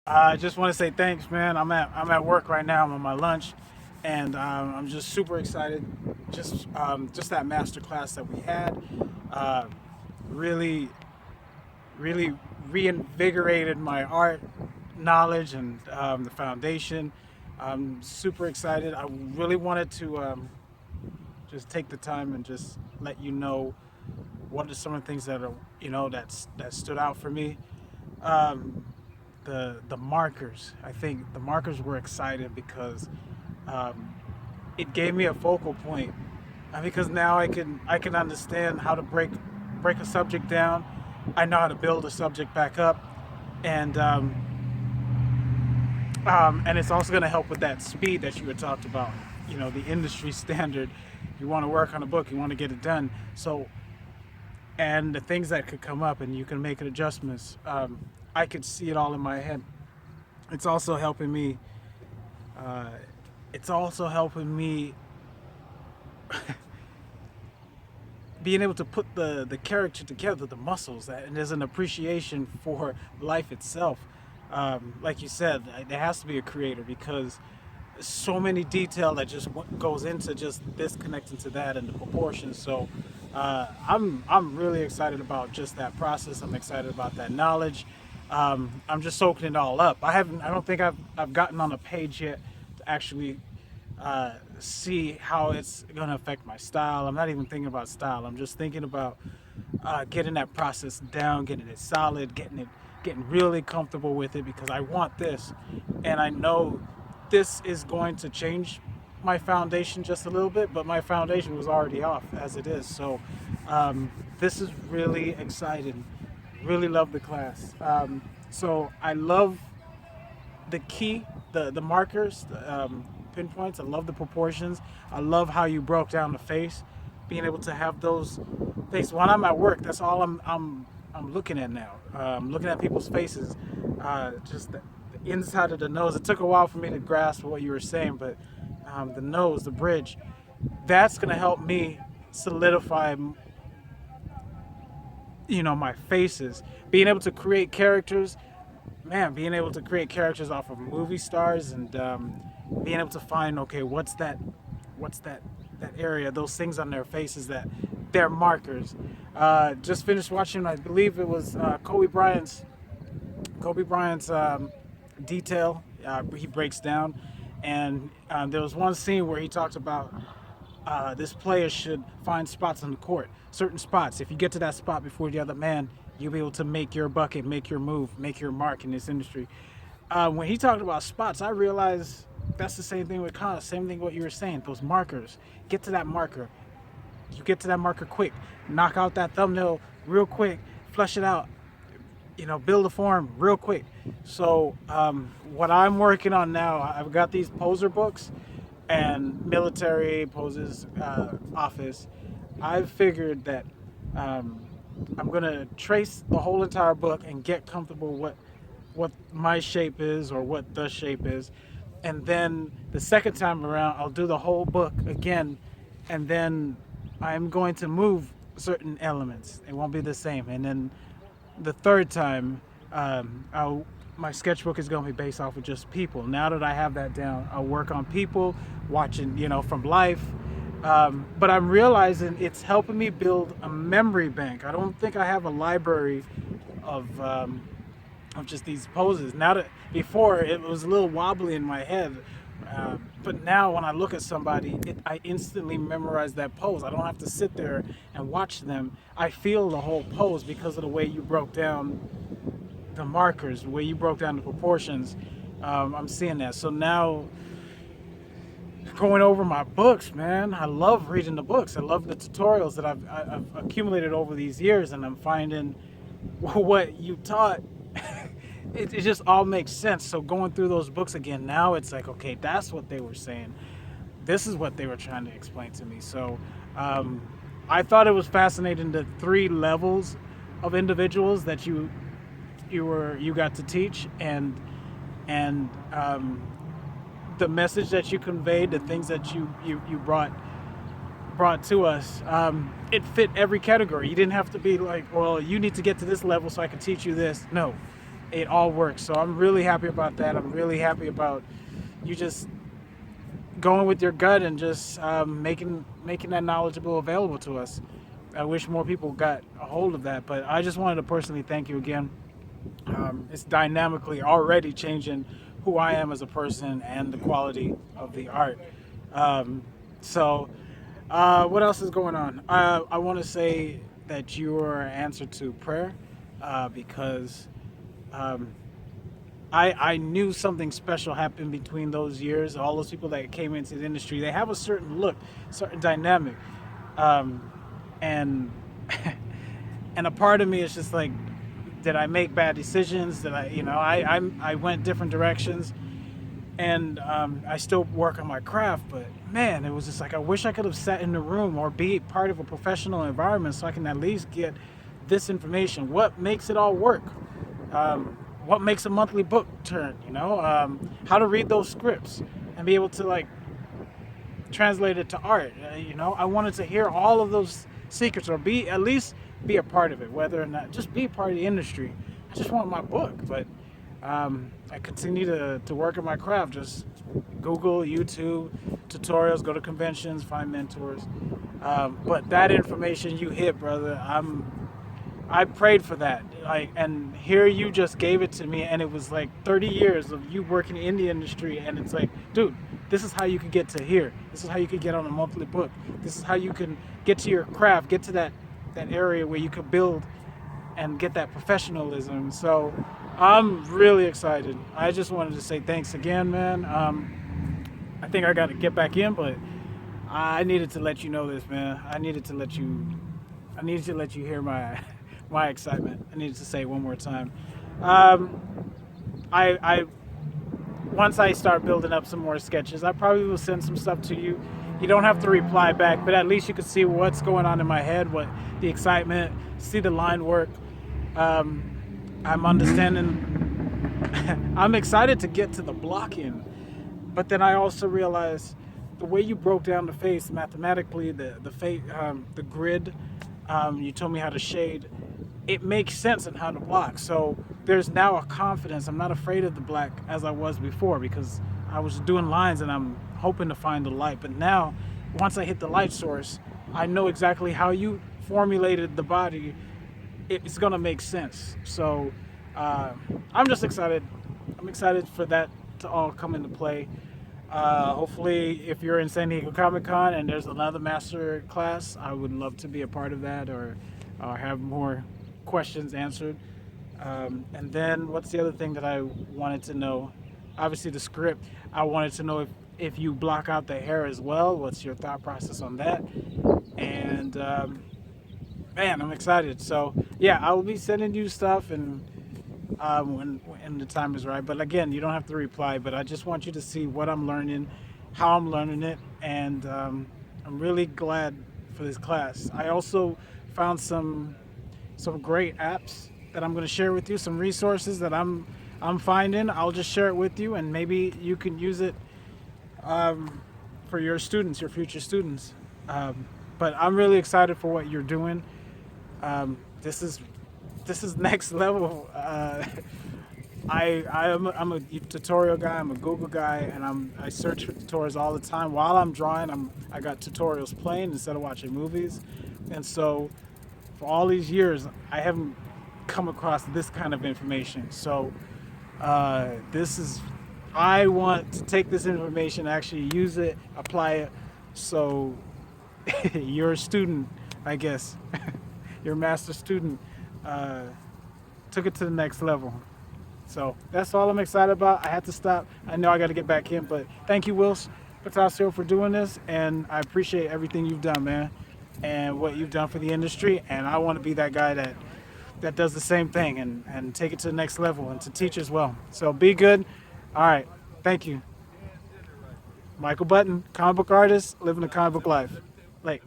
I just want to say thanks, man. I'm at work right now. I'm on my lunch, and I'm just super excited. Just that master class that we had, uh, really really reinvigorated my art knowledge and the foundation. I'm super excited. I really wanted to just take the time and just let you know what are some of the things that are that stood out for me. Um, the markers. I think the markers were excited because um, it gave me a focal point. Because now I can understand how to break a subject down. I know how to build a subject back up, and and it's also going to help with that speed that you had talked about. The industry standard. You want to work on a book, you want to get it done. So, and the things that could come up, and you can make adjustments. I could see it all in my head. It's also helping me. Uh, it's also helping me being able to put the character together, the muscles, and there's an appreciation for life itself. Like you said, there has to be a creator because so many detail that just goes into just this connecting to that and the proportions. So I'm really excited about just that process. I'm excited about that knowledge. I'm just soaking it all up. I don't think I've gotten on a page yet to actually see how it's going to affect my style. I'm not even thinking about style. I'm just thinking about getting that process down, getting it solid, getting really comfortable with it because I want this, and I know this is going to change my foundation just a little bit, but my foundation was already off as it is. So this is really exciting. Really love the class. So I love the key, the markers, the pinpoints. I love the proportions. I love how you broke down the face, being able to have those things. When I'm at work, that's all I'm looking at now. I'm looking at people's faces, just the inside of the nose. It took a while for me to grasp what you were saying, but the nose, the bridge, that's gonna help me solidify, my faces. Being able to create characters, man, being able to create characters off of movie stars and being able to find, okay, what's that area, those things on their faces that they're markers. Just finished watching, I believe it was Kobe Bryant's detail. He breaks down, and there was one scene where he talked about this player should find spots on the court, certain spots. If you get to that spot before the other man, you'll be able to make your bucket, make your move, make your mark in this industry. When he talked about spots, I realized that's the same thing with Connor, same thing what you were saying. Those markers, get to that marker. You get to that marker quick, knock out that thumbnail real quick, flush it out, build a form real quick. So what I'm working on now, I've got these poser books and military poses, office. I've figured that um, I'm gonna trace the whole entire book and get comfortable what my shape is or what the shape is, and then the second time around I'll do the whole book again, and then I'm going to move certain elements. It won't be the same, and then the third time, my sketchbook is going to be based off of just people. Now that I have that down, I'll work on people, watching, from life. But I'm realizing it's helping me build a memory bank. I don't think I have a library of just these poses. Now that before it was a little wobbly in my head, but now when I look at somebody, I instantly memorize that pose. I don't have to sit there and watch them. I feel the whole pose because of the way you broke down the markers, the way you broke down the proportions. I'm seeing that. So now going over my books, man, I love reading the books. I love the tutorials that I've accumulated over these years, and I'm finding what you taught. It just all makes sense. So going through those books again, now it's like, okay, that's what they were saying. This is what they were trying to explain to me. So um, I thought it was fascinating the three levels of individuals that you got to teach, and the message that you conveyed, the things that you brought to us, it fit every category. You didn't have to be like, well, you need to get to this level so I can teach you this. No, it all works. So I'm really happy about that. I'm really happy about you just going with your gut and just making that knowledgeable available to us. I wish more people got a hold of that, but I just wanted to personally thank you again. It's dynamically already changing who I am as a person and the quality of the art. Um, so, what else is going on? I want to say that you are answer to prayer because um, I knew something special happened between those years. All those people that came into the industry, they have a certain look, certain dynamic, um, and and a part of me is just like, did I make bad decisions? Did I went different directions, and I still work on my craft. But man, it was just like I wish I could have sat in the room or be part of a professional environment so I can at least get this information. What makes it all work? What makes a monthly book turn? How to read those scripts and be able to like translate it to art. I wanted to hear all of those secrets or be at least be a part of it, whether or not just be a part of the industry. I just want my book, but I continue to work on my craft. Just Google, YouTube, tutorials, go to conventions, find mentors. But that information you hit, brother, I prayed for that. Like, and here you just gave it to me, and it was like 30 years of you working in the industry, and it's like, dude, this is how you could get to here. This is how you could get on a monthly book. This is how you can get to your craft, get to that area where you could build and get that professionalism. So I'm really excited. I just wanted to say thanks again, man. I think I got to get back in, but I needed to let you know this, man. I needed to let you hear my my excitement. I needed to say it one more time. Um, I once I start building up some more sketches, I probably will send some stuff to you. You don't have to reply back, but at least you can see what's going on in my head, what the excitement, see the line work. I'm understanding. I'm excited to get to the blocking, but then I also realized the way you broke down the face mathematically, the grid. You told me how to shade. It makes sense in how to block. So there's now a confidence. I'm not afraid of the black as I was before because I was doing lines and I'm hoping to find the light. But now, once I hit the light source, I know exactly how you formulated the body. It's gonna make sense. So I'm just excited. I'm excited for that to all come into play. Hopefully, if you're in San Diego Comic Con and there's another master class, I would love to be a part of that or have more questions answered. And then, what's the other thing that I wanted to know? Obviously, the script. I wanted to know if you block out the hair as well. What's your thought process on that? And man, I'm excited. So yeah, I will be sending you stuff and when the time is right. But again, you don't have to reply. But I just want you to see what I'm learning, how I'm learning it, and I'm really glad for this class. I also found some great apps that I'm going to share with you. Some resources that I'm finding. I'll just share it with you, and maybe you can use it for your students, your future students. But I'm really excited for what you're doing. This is next level. I'm a tutorial guy. I'm a Google guy, and I search for tutorials all the time. While I'm drawing, I got tutorials playing instead of watching movies, and so for all these years, I haven't come across this kind of information. So this is. I want to take this information, actually use it, apply it. So you're a student, I guess. Your master student took it to the next level. So that's all I'm excited about. I had to stop. I know I got to get back in, but thank you, Whilce Portacio, for doing this, and I appreciate everything you've done, man, and what you've done for the industry. And I want to be that guy that does the same thing and take it to the next level and to teach as well. So be good. All right. Thank you. Michael Button, comic book artist, living a comic book life. Like.